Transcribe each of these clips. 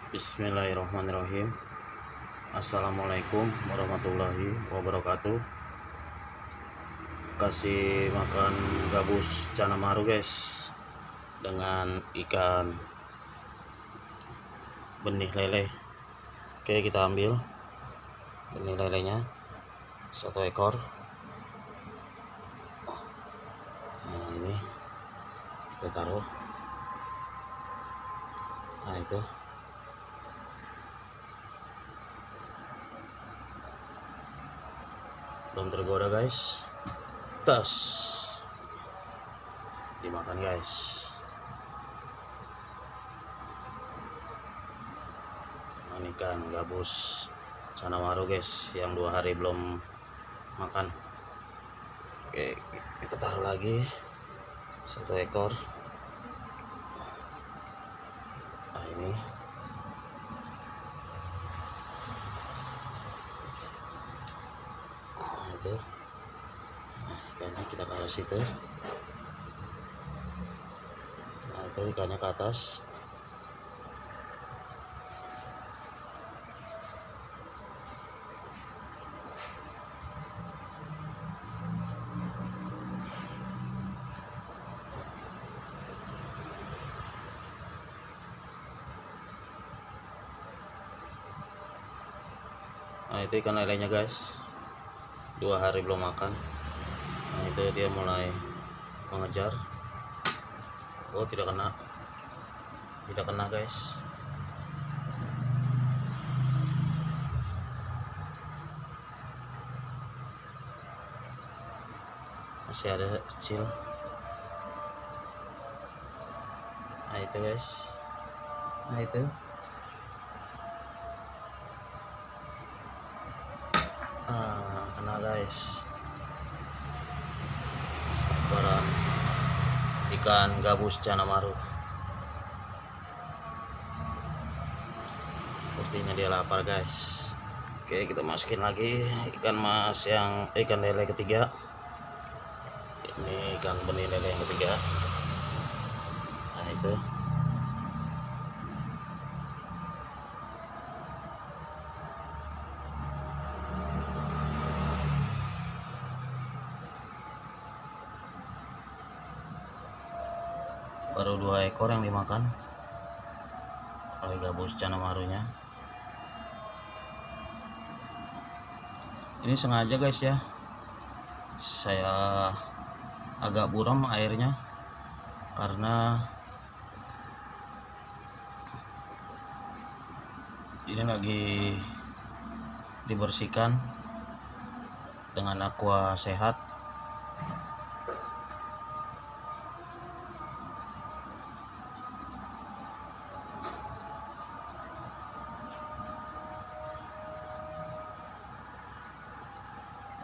Bismillahirrahmanirrahim. Assalamualaikum warahmatullahi wabarakatuh. Kasih makan gabus cana maru guys, dengan ikan benih lele. Oke, kita ambil benih lelenya 1 ekor. Nah, ini kita taruh. Nah, itu belum tergoda guys. Tas dimakan guys. Ikan gabus cana maru guys, yang 2 hari belum makan. Oke, kita taruh lagi 1 ekor. Nah, ini itu. Nah, ikannya kita taruh situ. Nah, itu ikannya ke atas. Nah, itu ikan lelenya guys, 2 hari belum makan. Nah, itu dia mulai mengejar. Oh, tidak kena guys. Masih ada kecil. Nah, itu guys. Nah, itu kena guys. Sambaran ikan gabus cana maru. Sepertinya dia lapar guys. Oke, kita masukin lagi ikan lele ketiga. Ini ikan benih lele yang ketiga. Nah, itu baru 2 ekor yang dimakan oleh gabus cana marunya. Ini sengaja guys ya, saya agak buram airnya karena ini lagi dibersihkan dengan aqua sehat.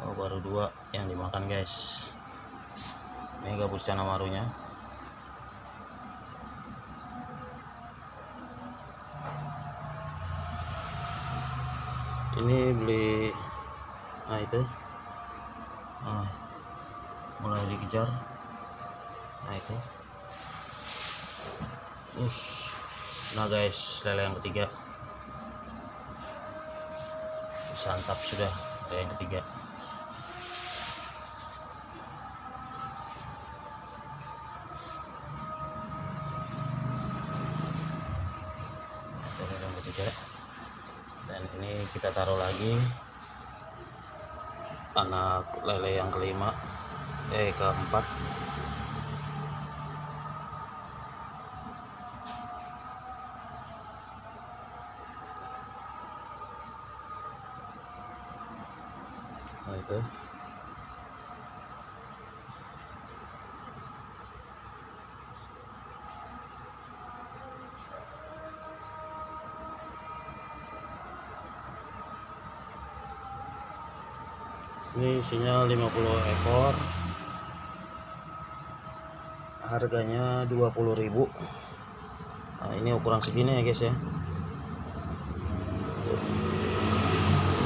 Oh, baru 2 yang dimakan guys. Ini gabus cana marunya. Ini beli, nah itu, mulai dikejar. Nah, itu nah guys, lele yang ketiga disantap sudah. Lele yang ketiga. Dan ini kita taruh lagi anak lele yang keempat. Nah, itu ini isinya 50 ekor, harganya 20.000. Nah, ini ukuran segini ya guys ya,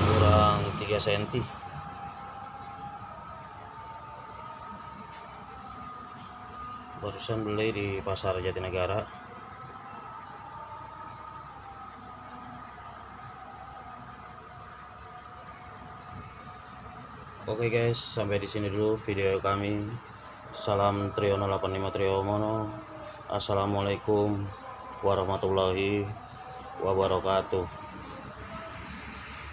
kurang 3 cm. Barusan beli di pasar Jatinegara. Oke guys, sampai di sini dulu video kami. Salam Triono 85 Triomono. Assalamualaikum warahmatullahi wabarakatuh.